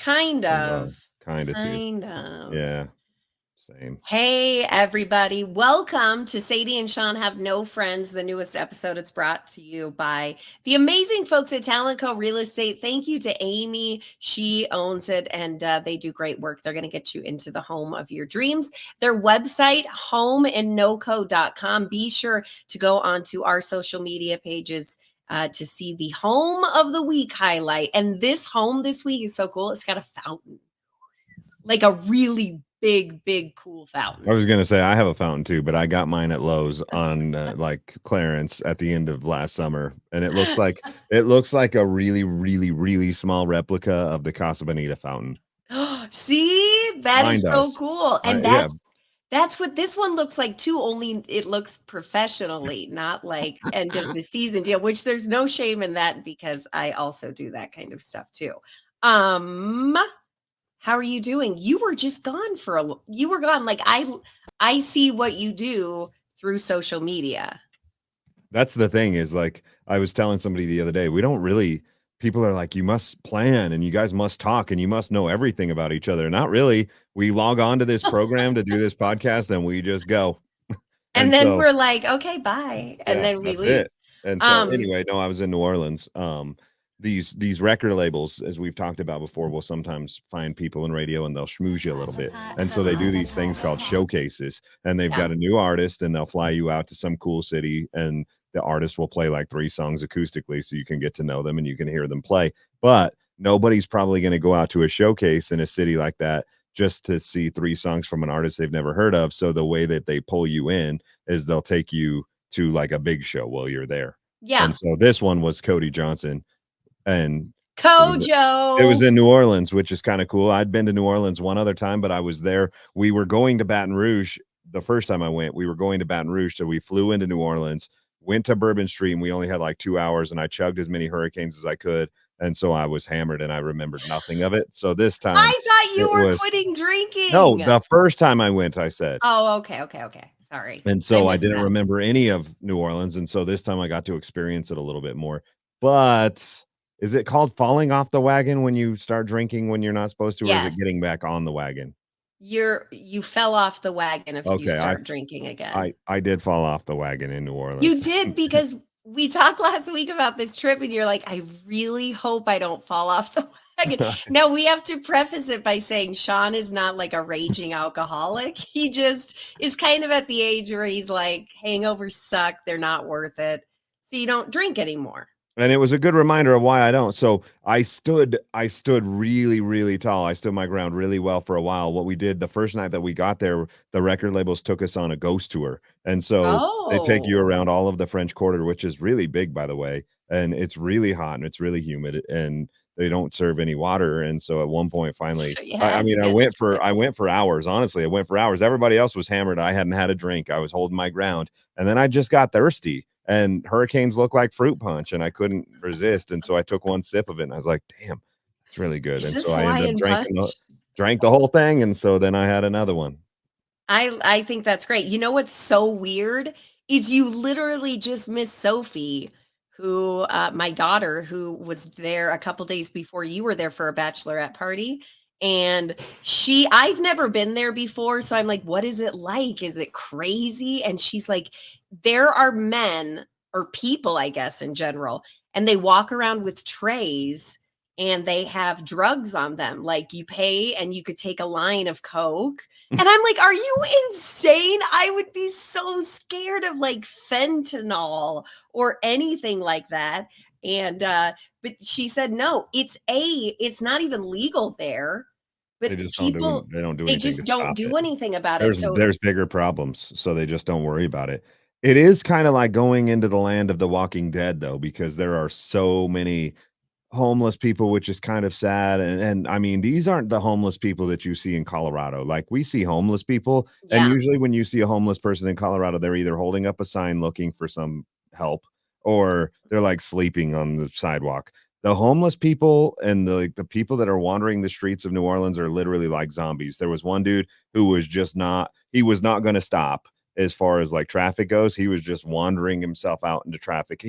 Kind I love. of. Kind of too. Kind of. Yeah. Same. Hey, everybody. Welcome to Sadie and Shawn Have No Friends, the newest episode. It's brought to you by the amazing folks at Talent Co Real Estate. Thank you to Amy. She owns it, and they do great work. They're going to get you into the home of your dreams. Their website, homeandnoco.com. Be sure to go onto our social media pages to see the home of the week highlight. And this home this week is so cool. It's got a fountain, like a really big, cool fountain. I was gonna say I have a fountain too, but I got mine at Lowe's on like clearance at the end of last summer, and it looks like a really small replica of the Casa Bonita fountain. See, that Mine is so does. cool. And Yeah. that's what this one looks like too, only it looks professionally, not like end of the season deal, which there's no shame in that because I also do that kind of stuff too. How are you doing? You were just gone you were gone. Like I see what you do through social media. That's the thing is like I was telling somebody the other day, we don't really people are like, you must plan and you guys must talk and you must know everything about each other. Not really. We log on to this program to do this podcast and we just go. And And then so we're like, okay, bye. And yeah, then we that's leave. it. And so Um, anyway, no, I was in New Orleans. These record labels, as we've talked about before, will sometimes find people in radio and they'll schmooze you a little bit. And so they do these things called showcases, and they've yeah. got a new artist and they'll fly you out to some cool city and the artist will play like 3 songs acoustically so you can get to know them and you can hear them play. But nobody's probably going to go out to a showcase in a city like that just to see 3 songs from an artist they've never heard of. So the way that they pull you in is they'll take you to like a big show while you're there. Yeah. And so this one was Cody Johnson, and it was Kojo. in New Orleans, which is kind of cool. I'd been to New Orleans one other time, but I was there. We were going to Baton Rouge the first time I went. We were going to Baton Rouge, so we flew into New Orleans, went to Bourbon Street, and we only had like 2 hours, and I chugged as many hurricanes as I could. And so I was hammered and I remembered nothing of it. So this time I thought you it were was quitting drinking. no, the first time I went, I said. Oh, okay. Sorry. And so I missed didn't that. remember any of New Orleans. And so this time I got to experience it a little bit more. But is it called falling off the wagon when you start drinking when you're not supposed to, or is it Yes. getting back on the wagon? You fell off the wagon if you Okay, start drinking again. I did fall off the wagon in New Orleans. You did, because we talked last week about this trip and you're like, I really hope I don't fall off the wagon. Now we have to preface it by saying Shawn is not like a raging alcoholic. He just is kind of at the age where he's like, hangovers suck, they're not worth it. So you don't drink anymore. And it was a good reminder of why I don't. So I stood really tall. I stood my ground really well for a while. What we did the first night that we got there, the record labels took us on a ghost tour. And so they take you around all of the French Quarter, which is really big, by the way. And it's really hot and it's really humid and they don't serve any water. And so at one point, finally, So I went for hours. Honestly, I went for hours. Everybody else was hammered. I hadn't had a drink. I was holding my ground. And then I just got thirsty. And hurricanes look like fruit punch, and I couldn't resist. And so I took one sip of it, and I was like, "Damn, it's really good." Is And this so I ended Hawaiian up punch? drank the whole thing, and so then I had another one. I think that's great. You know what's so weird is you literally just missed Sophie, who my daughter, who was there a couple days before you were there for a bachelorette party. And I've never been there before. So I'm like, what is it like? Is it crazy? And she's like, there are men or people, I guess, in general, and they walk around with trays and they have drugs on them. Like you pay and you could take a line of Coke. And I'm like, are you insane? I would be so scared of like fentanyl or anything like that. And but she said no, it's not even legal there. But They just people, don't do they anything just to don't stop do it. anything about it. So There's bigger problems, so they just don't worry about it. It is kind of like going into the land of the Walking Dead, though, because there are so many homeless people, which is kind of sad. And I mean, these aren't the homeless people that you see in Colorado. Like we see homeless people, and yeah. usually when you see a homeless person in Colorado, they're either holding up a sign looking for some help or they're like sleeping on the sidewalk. The homeless people and the people that are wandering the streets of New Orleans are literally like zombies. There was one dude who was just not going to stop as far as like traffic goes. He was just wandering himself out into traffic.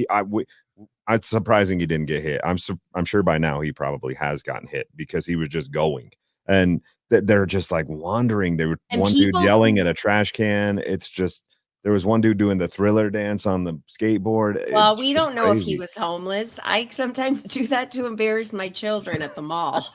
It's surprising he didn't get hit. I'm sure by now he probably has gotten hit because he was just going, and they're just like wandering. There were And one dude people yelling who at a trash can. It's just there was one dude doing the Thriller dance on the skateboard. well, It's we just don't know if he crazy. was homeless. I sometimes do that to embarrass my children at the mall.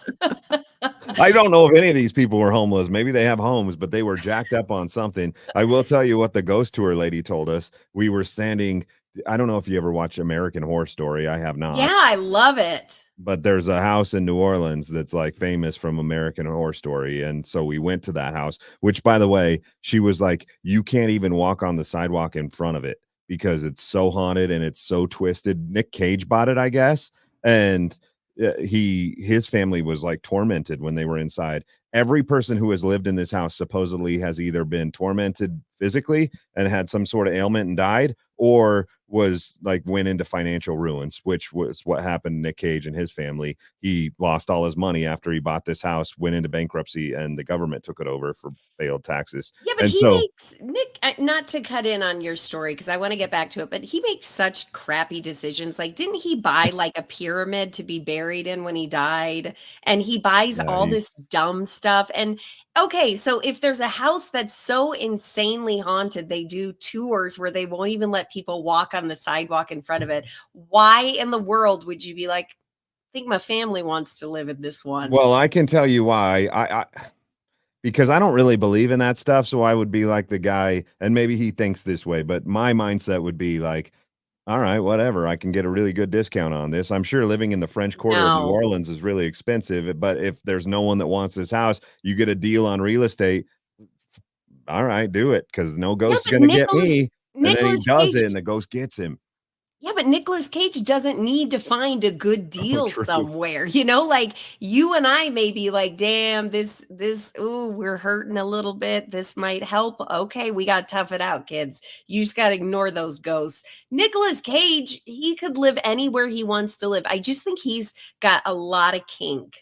I don't know if any of these people were homeless. Maybe they have homes, but they were jacked up on something. I will tell you what the ghost tour lady told us. We were standing. I don't know if you ever watch American Horror Story. I have Yeah, not. I love it. But there's a house in New Orleans that's like famous from American Horror Story. And so we went to that house, which by the way, she was like, you can't even walk on the sidewalk in front of it because it's so haunted and it's so twisted. Nick Cage bought it, I guess. And his family was like tormented when they were inside. Every person who has lived in this house supposedly has either been tormented physically and had some sort of ailment and died, or was like went into financial ruins, which was what happened to Nick Cage and his family. He lost all his money after he bought this house, went into bankruptcy, and the government took it over for failed taxes. Yeah, but And he so makes Nick, not to cut in on your story because I want to get back to it, but he makes such crappy decisions. Like, didn't he buy like a pyramid to be buried in when he died? And he buys yeah, all this he's dumb stuff. And okay, so if there's a house that's so insanely haunted, they do tours where they won't even let people walk on the sidewalk in front of it. Why in the world would you be like, I think my family wants to live in this one? well, I can tell you why. I because I don't really believe in that stuff, so I would be like the guy, and maybe he thinks this way, but my mindset would be like, all right, whatever. I can get a really good discount on this. I'm sure living in the French Quarter of New No. Orleans is really expensive, but if there's no one that wants this house, you get a deal on real estate. All right, do it because no Yeah, ghost's but gonna get me. And then he Nicholas does Cage it, and the ghost gets him. Yeah, but Nicolas Cage doesn't need to find a good Oh, deal true. somewhere, like, you and I may be like, "Damn, this ooh, we're hurting a little bit. This might help." Okay, we gotta tough it out, kids. You just gotta ignore those ghosts. Nicolas Cage, he could live anywhere he wants to live. I just think he's got a lot of kink.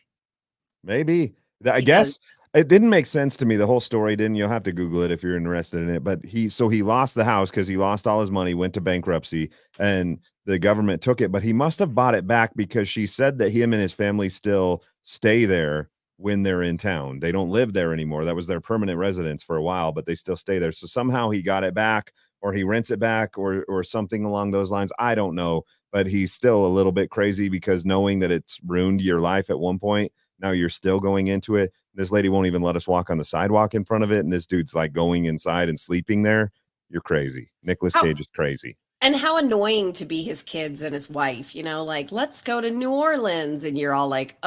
Maybe. I He guess does. it didn't make sense to me. The whole story didn't. You'll have to Google it if you're interested in it. But he lost the house because he lost all his money, went to bankruptcy, and the government took it. But he must have bought it back because she said that him and his family still stay there when they're in town. They don't live there anymore. That was their permanent residence for a while, but they still stay there. So somehow he got it back, or he rents it back, or something along those lines. I don't know. But he's still a little bit crazy because knowing that it's ruined your life at one point, now you're still going into it. This lady won't even let us walk on the sidewalk in front of it. And this dude's like going inside and sleeping there. You're crazy. Nicholas How Cage is crazy. and how annoying to be his kids and his wife, like, "Let's go to New Orleans," and you're all like,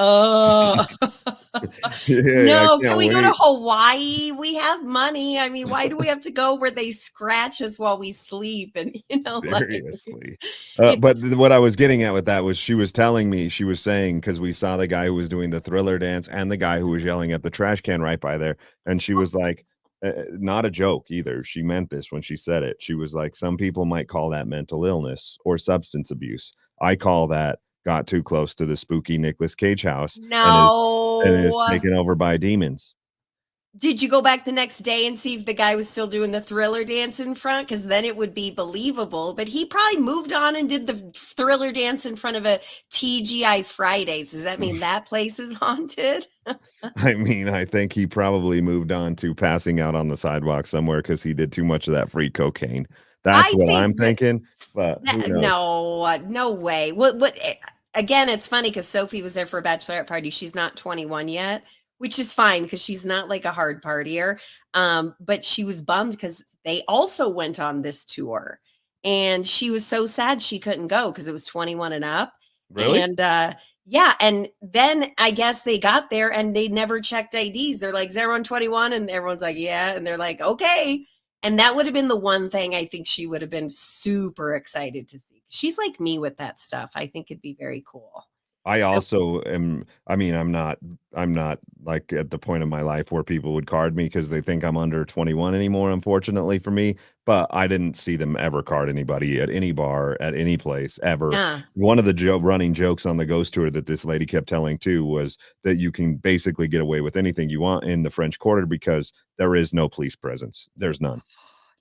Yeah, I no, can can't we go to wait. Hawaii? We have money. I mean, why do we have to go where they scratch us while we sleep?" And, like, Seriously. But it's what I was getting at with that was she was telling me, she was saying, because we saw the guy who was doing the Thriller dance and the guy who was yelling at the trash can right by there. And she was like, not a joke either. She meant this when she said it. She was like, some people might call that mental illness or substance abuse. I call that got too close to the spooky Nicolas Cage house and is no. taken over by demons. Did you go back the next day and see if the guy was still doing the Thriller dance in front? Because then it would be believable. But he probably moved on and did the Thriller dance in front of a TGI Fridays. Does that mean that place is haunted? I mean, I think he probably moved on to passing out on the sidewalk somewhere because he did too much of that free cocaine. That's I what I'm think that thinking, but who knows? no, no way. What again, it's funny because Sophie was there for a bachelorette party. She's not 21 yet, which is fine because she's not like a hard partier. But she was bummed because they also went on this tour. And she was so sad she couldn't go because it was 21 and up. Really? And yeah, and then I guess they got there and they never checked IDs. They're like, "Is everyone 21?" And everyone's like, "Yeah." And they're like, "Okay." And that would have been the one thing I think she would have been super excited to see. She's like me with that stuff. I think it'd be very cool. I I also am. I mean, I'm not like at the point of my life where people would card me because they think I'm under 21 anymore, unfortunately for me. But I didn't see them ever card anybody at any bar, at any place ever. yeah. One of the running jokes on the ghost tour that this lady kept telling too was that you can basically get away with anything you want in the French Quarter because there is no police presence. There's none.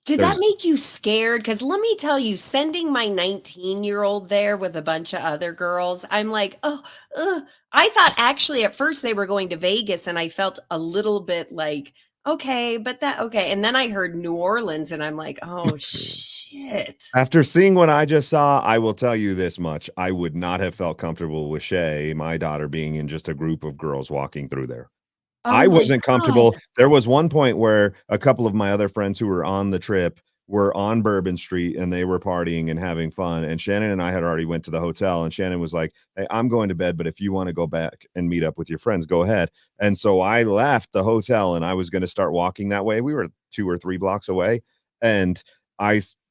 Did that There's make you scared? Because let me tell you, sending my 19-year-old there with a bunch of other girls, I'm like, "Oh, ugh." I thought actually at first they were going to Vegas, and I felt a little bit like, "Okay, but that okay." And then I heard New Orleans, and I'm like, "Oh, shit." After seeing what I just saw, I will tell you this much. I would not have felt comfortable with Shay, my daughter, being in just a group of girls walking through there. Oh I my wasn't god. comfortable. There was one point where a couple of my other friends who were on the trip were on Bourbon Street and they were partying and having fun. And Shannon and I had already went to the hotel and Shannon was like, "Hey, I'm going to bed, but if you want to go back and meet up with your friends, go ahead." And so I left the hotel and I was going to start walking that way. We were 2 or 3 blocks away and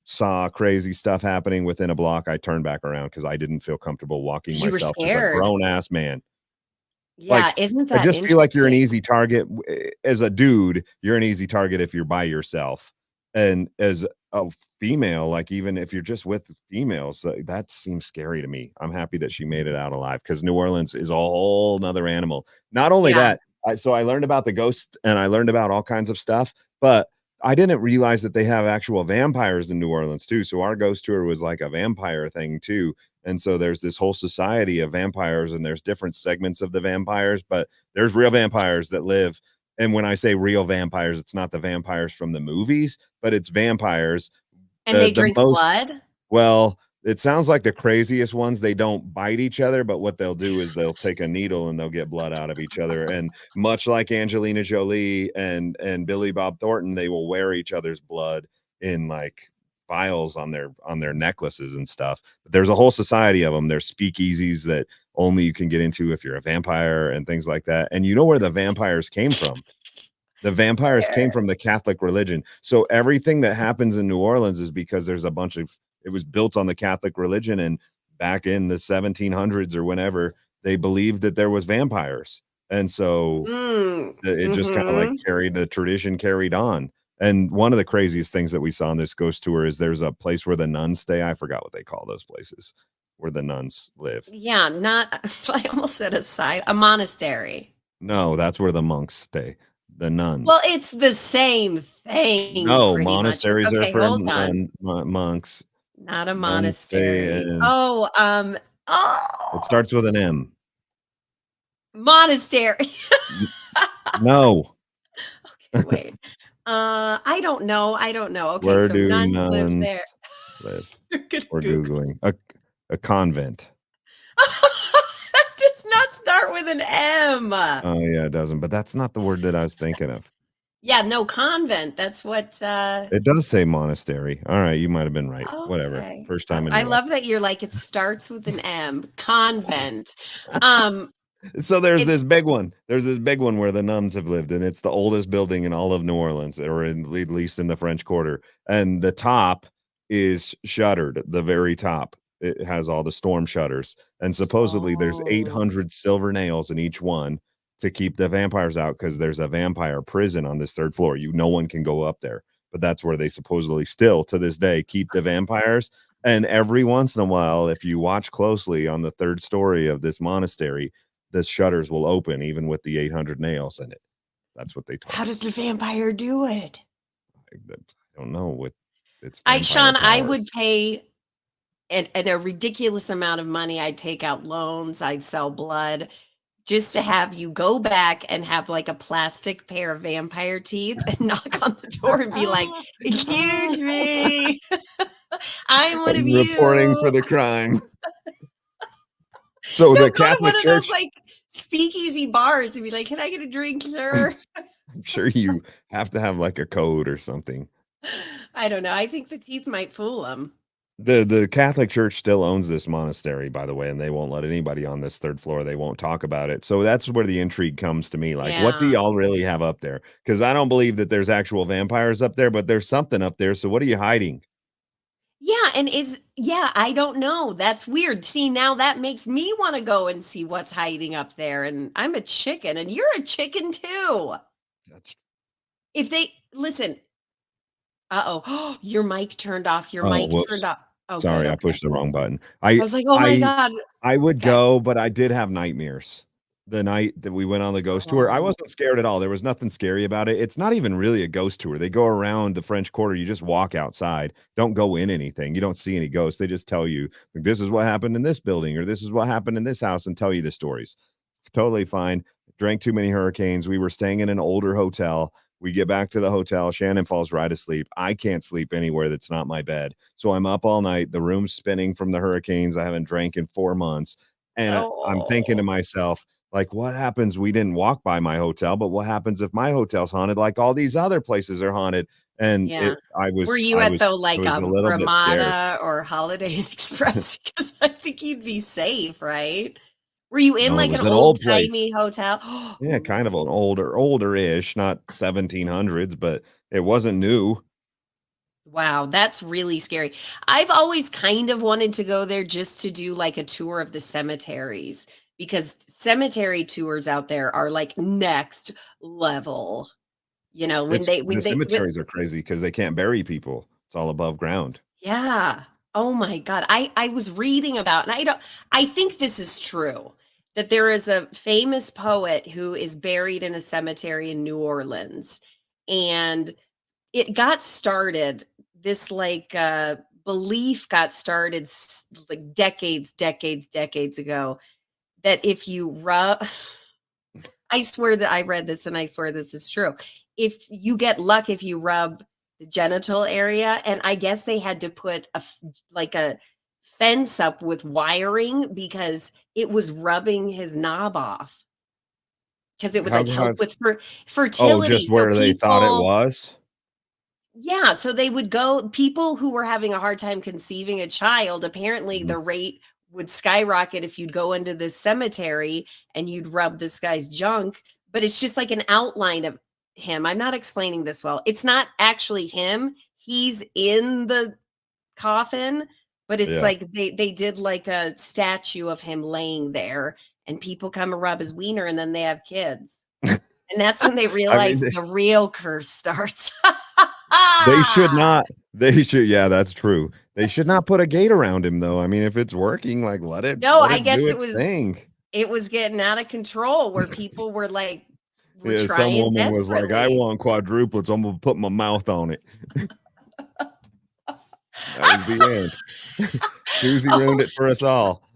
saw crazy stuff happening within a block. I turned back around because I didn't feel comfortable walking 'Cause you were myself as a scared. grown ass man. Yeah, Like, isn't I that just feel like you're an interesting? easy target as a dude, you're an easy target if you're by yourself, and as a female, like, even if you're just with females, that seems scary to me. I'm happy that she made it out alive because New Orleans is a whole 'nother animal. Not only Yeah. that, I learned about the ghost and I learned about all kinds of stuff, but I didn't realize that they have actual vampires in New Orleans too, so our ghost tour was like a vampire thing too, and so there's this whole society of vampires, and there's different segments of the vampires, but there's real vampires that live. And when I say real vampires, it's not the vampires from the movies, but it's vampires. And they The drink most blood? well, it sounds like the craziest ones, they don't bite each other, but what they'll do is they'll take a needle and they'll get blood out of each other. And much like Angelina Jolie and Billy Bob Thornton, they will wear each other's blood in like vials on their necklaces and stuff. But there's a whole society of them. There's speakeasies that only you can get into if you're a vampire and things like that. And you know where the vampires came from? The vampires came Where? from the Catholic religion. So everything that happens in New Orleans is because there's a bunch of it was built on the Catholic religion, and back in the 1700s or whenever, they believed that there was vampires. And so Mm, it just kind of like mhm. carried the tradition carried on. And one of the craziest things that we saw on this ghost tour is there's a place where the nuns stay. I forgot what they call those places where the nuns live. Yeah, not I almost said a monastery. No, that's where the monks stay. The Well, nuns. it's the same thing No, pretty much. It's monasteries are okay, for hold on. monks. Not a Nuns stay monastery. in it Oh, starts with an M. monastery. N no. Okay, wait. I don't know. Okay, Where so do nuns live there. nuns live? You're gonna We're Google. Googling. A convent. That does not start with an M. Oh, yeah, it doesn't, but that's not the word that I was thinking of. Yeah, no, convent. That's what, It does say monastery. Alright, you might have been right. Whatever. okay. First time in I your life. love that you're like, it starts with an M, convent. Um, So there's it's this big one. There's this big one where the nuns have lived, and it's the oldest building in all of New Orleans, or at least in the French Quarter. And the top is shuttered, the very top. It has all the storm shutters. And supposedly there's Oh. 800 silver nails in each one to keep the vampires out because there's a vampire prison on this third floor. No one can go up there. But that's where they supposedly still to this day keep the vampires. And every once in a while, if you watch closely on the third story of this monastery, the shutters will open even with the 800 nails in it. That's what they told How me. does the vampire do it? I don't know with its I vampire Sean, I powers. would pay and a ridiculous amount of money. I'd take out loans, I'd sell blood just to have you go back and have, like, a plastic pair of vampire teeth and knock on the door and be like, "Excuse me, I'm one of Reporting you." for the crime. So No, the go to one Catholic of those, Church, like, speakeasy bars and be like, "Can I get a drink, sir?" I'm sure you have to have like a code or something. I don't know, I think the teeth might fool them. The Catholic Church still owns this monastery, by the way, and they won't let anybody on this third floor. They won't talk about it. So that's where the intrigue comes to me. Like, what do Yeah. y'all really have up there? Because I don't believe that there's actual vampires up there, but there's something up there. So what are you hiding? Yeah, and I don't know, that's weird. See, now that makes me wanna go and see what's hiding up there, and I'm a chicken, and you're a chicken too. That's If they listen, uh-oh, your mic turned off, your Oh, mic whoops. turned off. Oh, good, Sorry, I okay. pushed the wrong button. I was like, "Oh my god." I would Okay. go, but I did have nightmares. the night that we went on the ghost tour, I Oh, wasn't scared at all. There was nothing scary about it. It's not even really a ghost tour. They go around the French Quarter. You just walk outside. Don't go in anything. You don't see any ghosts. They just tell you, like, this is what happened in this building or this is what happened in this house and tell you the stories. Totally fine. Drank too many hurricanes. We were staying in an older hotel. We get back to the hotel. Shannon falls right asleep. I can't sleep anywhere that's not my bed. So I'm up all night. The room's spinning from the hurricanes. I haven't drank in 4 months. And I'm thinking to oh, myself, like, what happens? We didn't walk by my hotel, but what happens if my hotel's haunted like all these other places are haunted? And yeah. I Were was, you I at was, the, I like, was a little bit scared. Ramada or Holiday Inn Express? Because I think you'd be safe, right? Were you in, No, it like, was an an old place. old-timey hotel? Yeah, kind of Ooh. an older-ish, not 1700s, but it wasn't new. Wow, that's really scary. I've always kind of wanted to go there just to do like a tour of the cemeteries because cemetery tours out there are like next level. You know, It's the when they when, cemeteries are crazy because they can't bury people. It's all above ground. yeah. Oh my God. I was reading about, and I think this is true, that there is a famous poet who is buried in a cemetery in New Orleans. And it got started, this, like, belief got started like decades ago, that if you rub I swear that I read this and I swear this is true. If you get luck if you rub the genital area, and I guess they had to put like a fence up with wiring because it was rubbing his knob off because it would like How help with oh, fertility. just So where they thought it people was? Yeah, so they would go people who were having a hard time conceiving a child, apparently Mhm. the rate would skyrocket if you'd go into this cemetery and you'd rub this guy's junk, but it's just like an outline of him. I'm not explaining this well. It's not actually him. He's in the coffin, but it's Yeah. like they did like a statue of him laying there and people come and rub his wiener and then they have kids. And that's when they I mean, realize the real curse starts. they should not. They should. Yeah, that's true. They should not put a gate around him, though. I mean, if it's working, like No, let I it do guess its thing. it was getting out of control where people were like were Yeah, some trying woman was like, "I desperately. want quadruplets. I'm gonna put my mouth on it." That was the end. Susie ruined Oh, it for us all.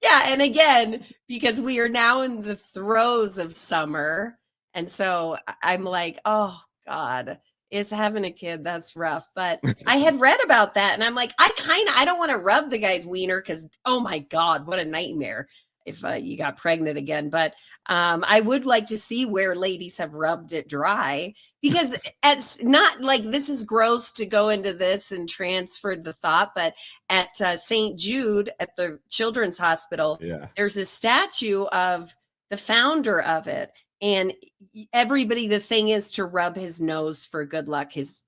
yeah, and again, because we are now in the throes of summer, and so I'm like, "Oh god, is having a kid, that's rough." But I had read about that and I'm like, I don't wanna rub the guy's wiener because oh my god, what a nightmare if, you got pregnant again, but, I would like to see where ladies have rubbed it dry because it's not like this is gross to go into this and transfer the thought, but at St. Jude at the Children's Hospital, Yeah. there's a statue of the founder of it. And everybody, the thing is to rub his nose for good luck, his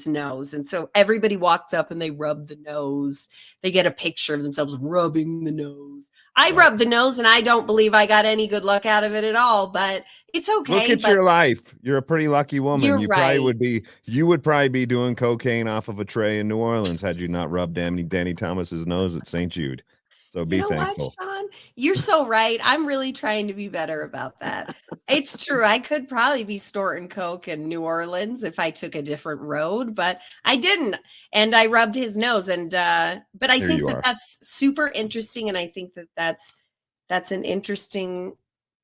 nose. And so everybody walks up and they rub the nose. They get a picture of themselves rubbing the nose. I Right. rubbed the nose and I don't believe I got any good luck out of it at all, but it's Look okay. at But your life. You're a pretty lucky woman. you're right. You would probably be doing cocaine off of a tray in New Orleans had you not rubbed Danny Thomas's nose at St. Jude. So You be know what, thankful. Shawn? You're so right. I'm really trying to be better about that. It's true. I could probably be snorting coke in New Orleans if I took a different road, but I didn't. And I rubbed his nose and but I There think you that are. that's super interesting and I think that that's an interesting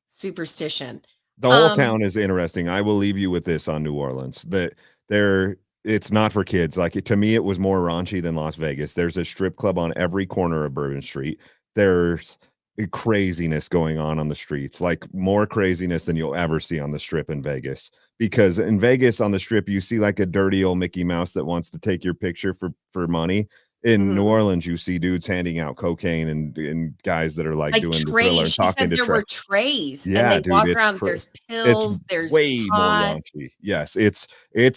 superstition. The whole Um town is interesting. I will leave you with this on New Orleans. That there it's not for kids. Like to me, it was more raunchy than Las Vegas. There's a strip club on every corner of Bourbon Street. There's craziness going on the streets, like more craziness than you'll ever see on the strip in Vegas. Because in Vegas on the strip, you see like a dirty old Mickey Mouse that wants to take your picture for money. In New mhm. Orleans, you see dudes handing out cocaine and guys that are like Like doing the thriller trays. and She talking said to there Tre were trays and yeah, they dude, walk around. There's it's pills, there's way more pot. raunchy. Yes, it's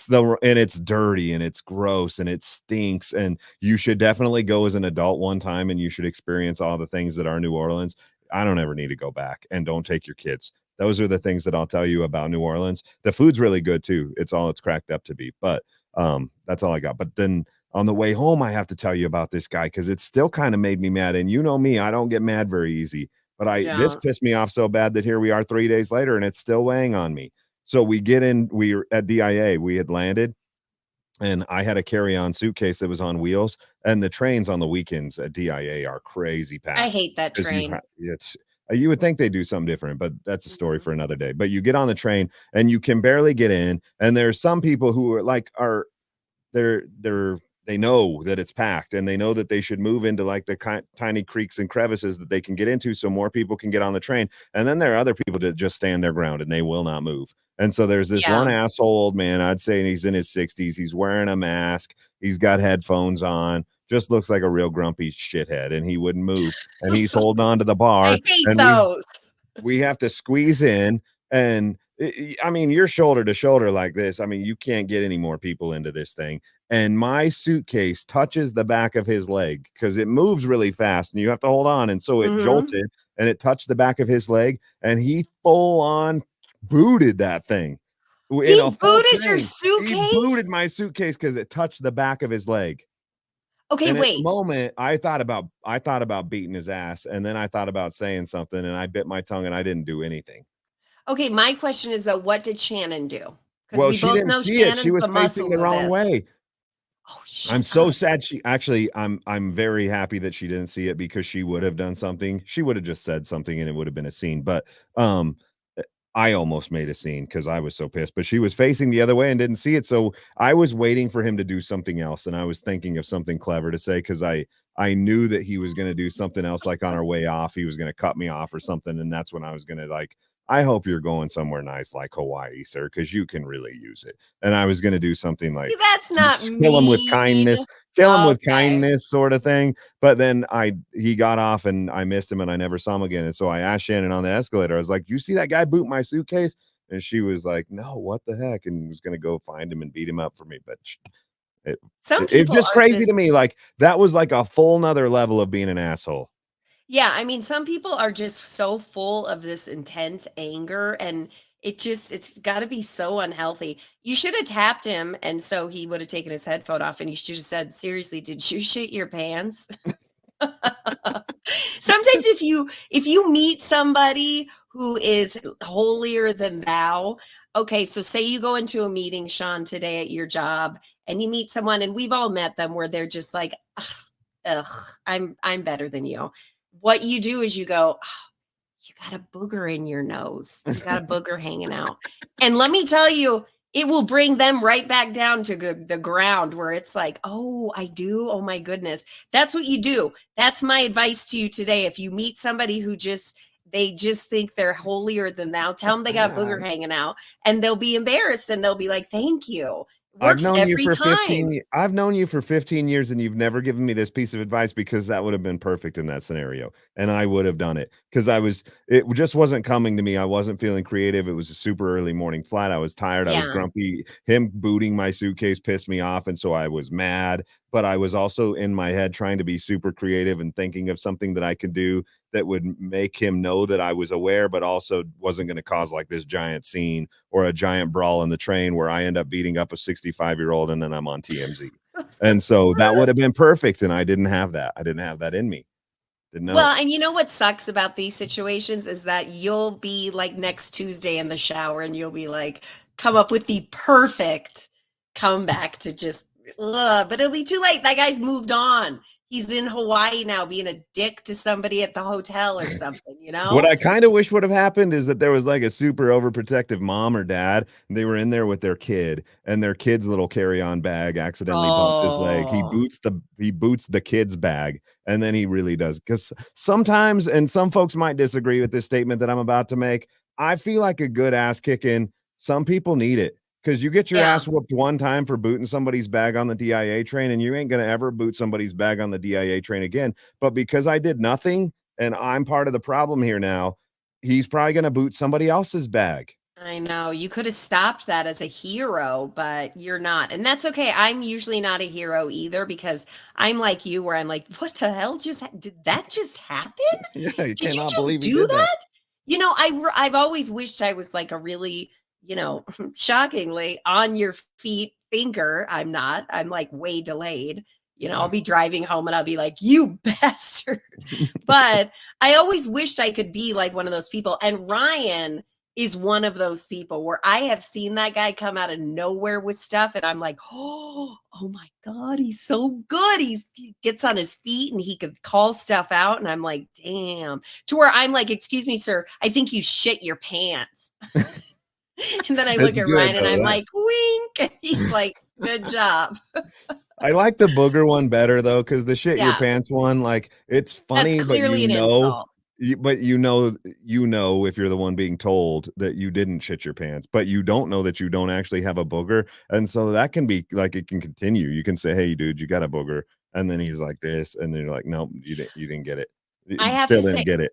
the and it's dirty and it's gross and it stinks and you should definitely go as an adult one time and you should experience all the things that are New Orleans. I don't ever need to go back and don't take your kids. Those are the things that I'll tell you about New Orleans. The food's really good too. It's all it's cracked up to be. But that's all I got. But then on the way home, I have to tell you about this guy because it still kind of made me mad. And you know me, I don't get mad very easy. But You this don't. pissed me off so bad that here we are 3 days later and it's still weighing on me. So we were at DIA, we had landed and I had a carry-on suitcase that was on wheels, and the trains on the weekends at DIA are crazy I packed hate that because train. it's you would think they do something different, but that's a story Mhm. for another day. But you get on the train and you can barely get in, and there's some people who are like they're they know that it's packed and they know that they should move into like the tiny creeks and crevices that they can get into so more people can get on the train. And then there are other people that just stand their ground and they will not move. And so there's this one Yeah. asshole old man, I'd say he's in his 60s. He's wearing a mask. He's got headphones on, just looks like a real grumpy shithead, and he wouldn't move. And he's holding on to the bar. I hate And those. we have to squeeze in and I mean, you're shoulder to shoulder like this. I mean, you can't get any more people into this thing. And my suitcase touches the back of his leg because it moves really fast and you have to hold on. And so it Mhm. jolted and it touched the back of his leg and he full on booted that thing in a He full booted your train. He suitcase? booted my suitcase because it touched the back of his leg. Okay, And at the wait. moment, I thought about beating his ass, and then I thought about saying something, and I bit my tongue, and I didn't do anything. Okay, my question is, though, what did Shannon do? Because Well, we she both didn't know see it. She Shannon's was the facing muscles the of wrong this. way. Oh, I'm shut so up. sad she actually I'm very happy that she didn't see it because she would have done something. She would have just said something and it would have been a scene. But um eh, I almost made a scene because I was so pissed. But she was facing the other way and didn't see it. So I was waiting for him to do something else. And I was thinking of something clever to say because I knew that he was gonna do something else like on our way off, he was gonna cut me off or something. And that's when I was gonna like, I hope you're going somewhere nice like Hawaii, sir, because you can really use it. And I was gonna do something like See, that's not kill him with mean. kindness, kill him with Okay. kindness sort of thing. But then he got off and I missed him and I never saw him again. And so I asked Shannon on the escalator, I was like, you see that guy boot my suitcase? And she was like, no, what the heck? And was gonna go find him and beat him up for me. But it, Some it's people just are crazy just to me. Like that was like a full nother level of being an asshole. yeah, I mean, some people are just so full of this intense anger, and it's gotta be so unhealthy. You should have tapped him, and so he would have taken his headphone off, and you should have said, "Seriously, did you shit your pants?" Sometimes if you meet somebody who is holier than thou, okay, so say you go into a meeting, Sean, today at your job, and you meet someone, and we've all met them where they're just like, ugh, ugh, I'm better than you. What you do is you go, you got a booger in your nose. You got a booger hanging out. And let me tell you, it will bring them right back down to the ground where it's like, oh, I do. Oh my goodness. That's what you do. That's my advice to you today. If you meet somebody who they just think they're holier than thou, tell them they got a Yeah, booger hanging out and they'll be embarrassed and they'll be like, thank you. I've Works known you every for time. 15 I've known you for 15 years and you've never given me this piece of advice because that would have been perfect in that scenario and I would have done it because it just wasn't coming to me. I wasn't feeling creative. It was a super early morning flight. I was tired. I was Yeah. grumpy. Him booting my suitcase pissed me off and so I was mad, but I was also in my head trying to be super creative and thinking of something that I could do that would make him know that I was aware but also wasn't going to cause like this giant scene or a giant brawl in the train where I end up beating up a 65-year-old and then I'm on TMZ. And so that would have been perfect. And I didn't have that. I didn't have that in me. Didn't know. Well, and you know what sucks about these situations is that you'll be like next Tuesday in the shower and you'll be like, come up with the perfect comeback to just, but it'll be too late. That guy's moved on. He's in Hawaii now being a dick to somebody at the hotel or something, you What know? I kind of wish would have happened is that there was like a super overprotective mom or dad, and they were in there with their kid, and their kid's little carry-on bag accidentally bumped his leg. Oh, He boots the kid's bag, and then he really does. Because sometimes, and some folks might disagree with this statement that I'm about to make, I feel like a good ass kicking. Some people need it because you get your yeah. ass whooped one time for booting somebody's bag on the DIA train, and you ain't gonna ever boot somebody's bag on the DIA train again. But because I did nothing and I'm part of the problem here now, he's probably going to boot somebody else's bag. I know. You could have stopped that as a hero, but you're not. And that's okay. I'm usually not a hero either because I'm like you where I'm like, what the hell did that just happen? Yeah, you Did you cannot just believe he do did that. that? I've always wished I was like a really, shockingly on your feet thinker. I'm not. I'm like way delayed. I'll Yeah. be driving home and I'll be like, "You bastard." But I always wished I could be like one of those people. And Ryan is one of those people where I have seen that guy come out of nowhere with stuff and I'm like, oh my God, he's so good. He gets on his feet and he could call stuff out. And I'm like, damn. To where I'm like, excuse me, sir, I think you shit your pants. And then I look It's at good Ryan and though. I'm That like, wink. And he's like, good job. I like the booger one better though, because the shit your Yeah, pants one, like it's that's funny, but clearly an insult. you know if you're the one being told that you didn't shit your pants, but you don't know that you don't actually have a booger, and so that can be like it can continue. You can say, "Hey, dude, you got a booger," and then he's like this, and then you're like, "Nope, you didn't get it. I You have still to didn't say, get it,"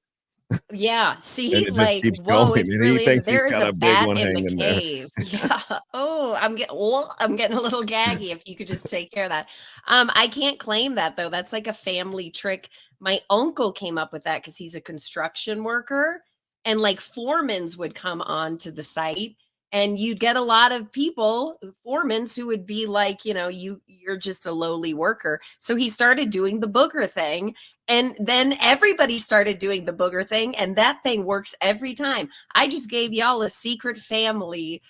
yeah, and see, it just like, keeps going, whoa, it's and he really thinks he's there is got a a big bat one in the hanging there. cave. Yeah. Oh, I'm getting a little gaggy if you could just take care of that. I can't claim that though. That's like a family trick. My uncle came up with that because he's a construction worker and like foremans would come on to the site and you'd get a lot of people, foremans who would be like, you're just a lowly worker. So he started doing the booger thing and then everybody started doing the booger thing, and that thing works every time. I just gave y'all a secret family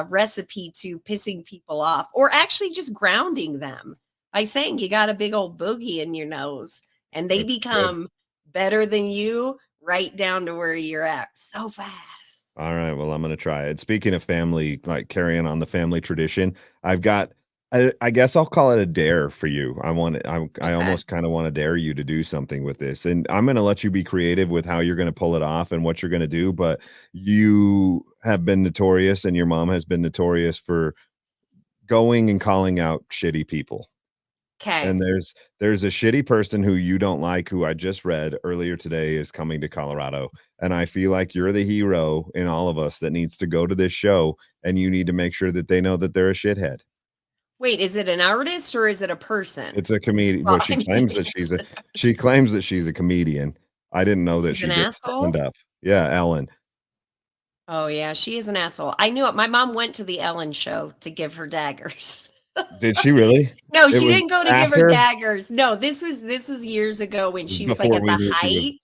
recipe to pissing people off, or actually just grounding them by saying you got a big old boogie in your nose, and they That's good. become better than you right down to where you're at so fast. All right, well, I'm gonna try it. Speaking of family, like carrying on the family tradition, I've got I guess I'll call it a dare for you. I Okay. almost kind of want to dare you to do something with this. And I'm gonna let you be creative with how you're gonna pull it off and what you're gonna do, but you have been notorious and your mom has been notorious for going and calling out shitty people. Okay. And there's a shitty person who you don't like, who I just read earlier today is coming to Colorado, and I feel like you're the hero in all of us that needs to go to this show, and you need to make sure that they know that they're a shithead. Wait, is it an artist or is it a person? It's a comedian. Well, Well, I mean, she claims that she's a comedian. I didn't know that she's she an did asshole. stand-up. Yeah, Ellen. Oh yeah, she is an asshole. I knew it. My mom went to the Ellen show to give her daggers. Did she really? No, It she was didn't go to give her after? daggers. No, this was years ago when she was like Before at we the knew she was. height.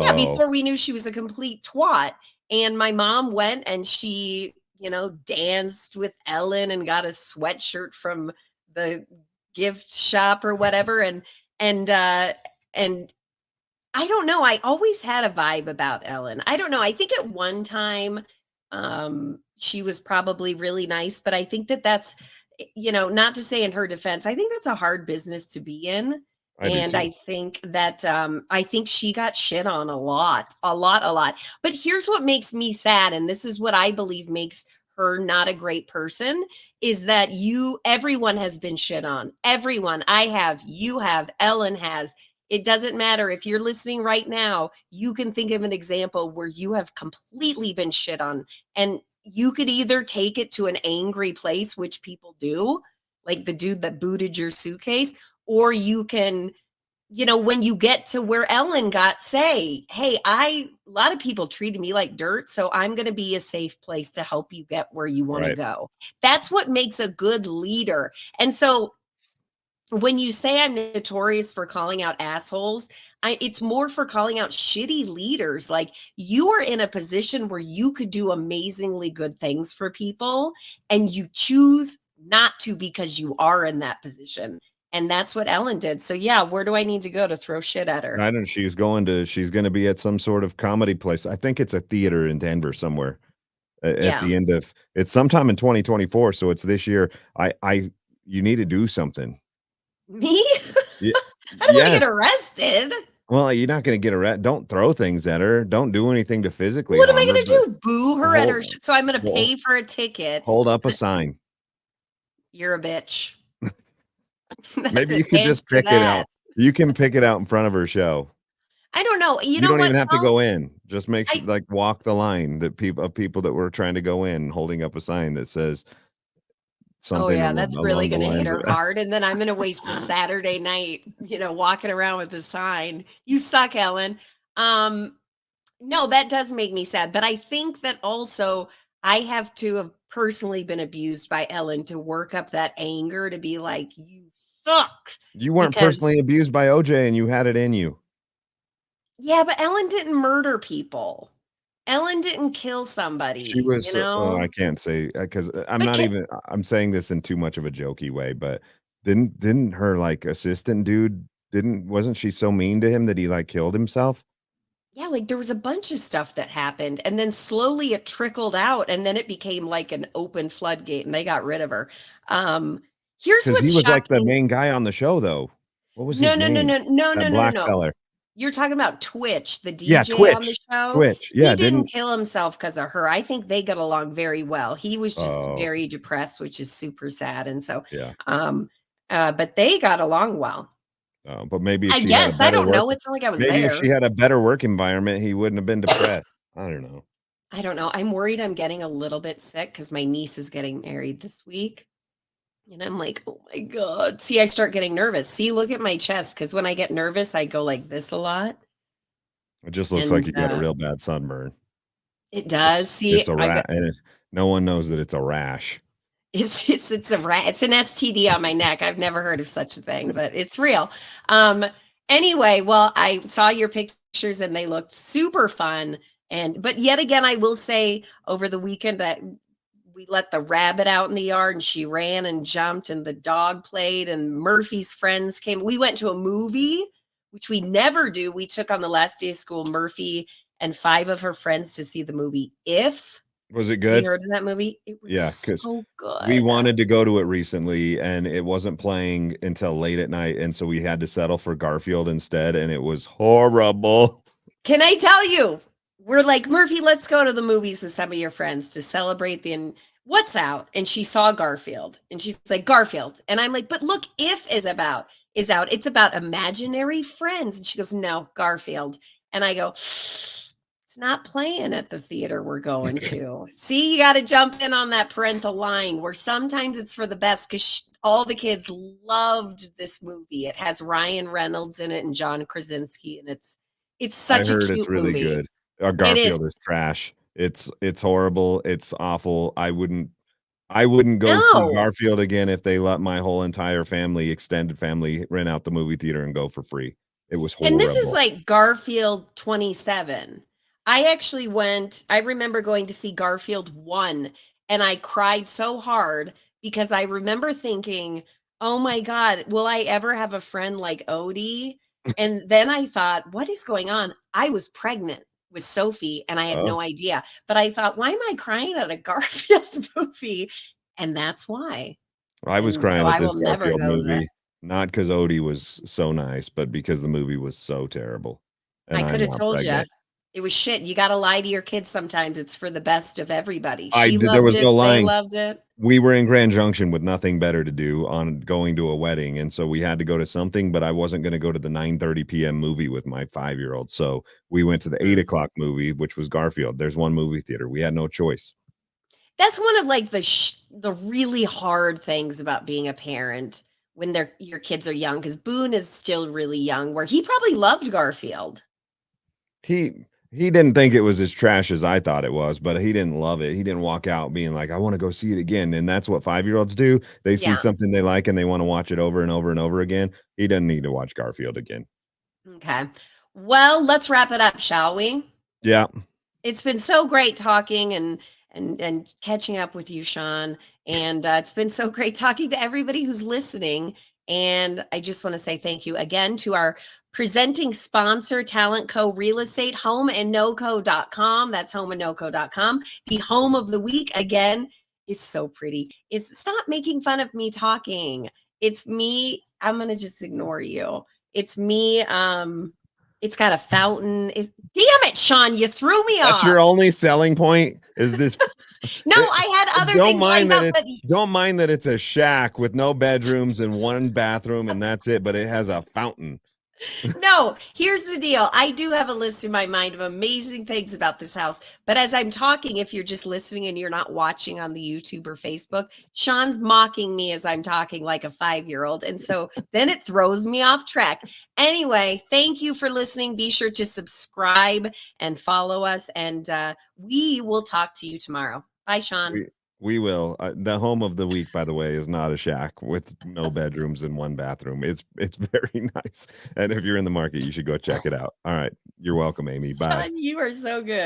Yeah, Oh, before we knew she was a complete twat. And my mom went and she, danced with Ellen and got a sweatshirt from the gift shop or whatever. And I don't know. I always had a vibe about Ellen. I don't know. I think at one time, she was probably really nice, but I think that that's, not to say in her defense, I think that's a hard business to be in. I do And too. I think she got shit on a lot, a lot, a lot. But here's what makes me sad. And this is what I believe makes her not a great person is that everyone has been shit on. Everyone. I have, you have, Ellen has. It doesn't matter if you're listening right now, you can think of an example where you have completely been shit on. And you could either take it to an angry place, which people do, like the dude that booted your suitcase, or you can, when you get to where Ellen got, say, hey, a lot of people treated me like dirt, so I'm going to be a safe place to help you get where you want to Right. go. That's what makes a good leader. And so when you say I'm notorious for calling out assholes, it's more for calling out shitty leaders. Like you are in a position where you could do amazingly good things for people, and you choose not to because you are in that position. And that's what Ellen did. So, yeah, where do I need to go to throw shit at her? I don't she's gonna be at some sort of comedy place. I think it's a theater in Denver somewhere at Yeah. the end of it's sometime in 2024, so it's this year. I you need to do something. Me? Ye I don't want to yes. get arrested. Well, you're not gonna get arrested. Don't throw things at her. Don't do anything to physically What am I harm her, going to but do? Boo her at her. hold So I'm going to hold pay for a ticket. hold up a And sign. you're a bitch. That's Maybe you it. could Thanks just to pick it that. out. You can pick it out in front of her show. I don't know. You You know don't what? even have to Tell go in. Just make sure, I like, walk the line that people that were trying to go in, holding up a sign that says Oh, something yeah, that's really along the gonna hit lines her of hard, and then I'm gonna waste a Saturday night, walking around with a sign. "You suck, Ellen." Um, no, that does make me sad, but I think that also I have to have personally been abused by Ellen to work up that anger to be like, "You suck." You weren't Because personally abused by OJ and you had it in you. yeah, but Ellen didn't murder people. Ellen didn't kill She somebody, you was, oh, I know? can't say because I'm But not ca even. I'm saying this in too much of a jokey way, but didn't her like assistant dude didn't wasn't she so mean to him that he like killed himself? yeah, like, there was a bunch of stuff that happened, and then slowly it trickled out, and then it became like an open floodgate, and they got rid of her. Here's Because he what's was like the shocking. main guy on the show, though. What was No, his no, no, name? no, no, no, That no, black no. feller. You're talking about Twitch, the Yeah, DJ on the Twitch. show. Twitch. He Yeah, didn't didn't. kill himself because of her. I think they got along very well. He was just Oh, very depressed, which is super sad, and so, yeah. um, but they got along well. But maybe if I she had a guess, I better don't work, know, it's not like I was maybe if she there. had a better work environment, he wouldn't have been depressed. I don't know. I don't know, I'm worried I'm getting a little bit sick because my niece is getting married this week, and I'm like, "Oh my god." See, I start getting nervous. See, look at my chest, because when I get nervous, I go like this a lot, It just looks like and, you got a real bad sunburn. it does. It's See, a I got rat, and no one knows that it's a rash. it's an STD on my neck. I've never heard of such a thing, but it's real. Um, anyway, well, I saw your pictures and they looked super fun. And but yet again, I will say over the weekend that we let the rabbit out in the yard and she ran and jumped and the dog played and Murphy's friends came. We went to a movie, which we never do. We took on the last day of school Murphy and 5 of her friends to see the movie If. Was it Have you good? heard of that movie? It was Yeah, because so we good. wanted to go to it recently, and it wasn't playing until late at night, and so we had to settle for Garfield instead, and it was horrible. Can I tell you? We're like, Murphy, let's go to the movies with some of your friends to celebrate what's out. And she saw Garfield and she's like, Garfield. And I'm like, but look, If is out. It's about imaginary friends. And she goes, no, Garfield. And I go, it's not playing at the theater we're going to. See, you got to jump in on that parental line where sometimes it's for the best because all the kids loved this movie. It has Ryan Reynolds in it and John Krasinski, and it's I such a heard it's cute really movie. good. It is. Garfield is trash. It's horrible. It's awful. I wouldn't go see No. Garfield again if they let my whole entire family, extended family, rent out the movie theater and go for free. It was And this is horrible. like Garfield 27. I remember going to see Garfield 1 and I cried so hard because I remember thinking, "Oh my god, will I ever have a friend like Odie?" And then I thought, "What is going on?" I was pregnant with Sophie and I had Oh, no idea. But I thought, "Why am I crying at a Garfield movie?" And that's why. I was And so crying at I this will never Garfield go to. movie, not because Odie was so nice, but because the movie was so terrible, and I I'm coulda now told you. pregnant. It was shit. You gotta lie to your kids sometimes. It's for the best of everybody. I She did there loved was it, no they lying. loved it. We were in Grand Junction with nothing better to do on going to a wedding, and so we had to go to something, but I wasn't gonna go to the 9:30 PM movie with my 5-year-old, so we went to the 8 o'clock movie, which was Garfield. There's one movie theater. We had no choice. That's one of, like, the really hard things about being a parent when your kids are young. Because Boone is still really young, where he probably loved Garfield. He didn't think it was as trash as I thought it was, but he didn't love it. He didn't walk out being like, "I wanna go see it again," and that's what 5-year-olds do. They see Yeah, something they like, and they wanna watch it over and over and over again. He doesn't need to watch Garfield again. okay. Well, let's wrap it up, shall we? Yeah. It's been so great talking and catching up with you, Shawn. And it's been so great talking to everybody who's listening. And I just want to say thank you again to our presenting sponsor, Talent Co Real Estate, homeandnoco.com. That's homeandnoco.com. The home of the week again is so pretty. Stop making fun of me talking. It's me. I'm gonna just ignore you. It's me. It's got a fountain. Damn it, Shawn, you threw me That's off. your only selling point is this No, it, I had other don't things mind lined that up, it's but don't mind that it's a shack with no bedrooms and one bathroom and that's it, but it has a fountain. no, here's the deal. I do have a list in my mind of amazing things about this house. But as I'm talking, if you're just listening and you're not watching on the YouTube or Facebook, Shawn's mocking me as I'm talking like a 5-year-old. And so then it throws me off track. Anyway, thank you for listening. Be sure to subscribe and follow us. And we will talk to you tomorrow. Bye, Sean. We will. The home of the week, by the way, is not a shack with no bedrooms and one bathroom. It's very nice. And if you're in the market, you should go check it out. All right. You're welcome, Amy. Bye. Sean, you are so good.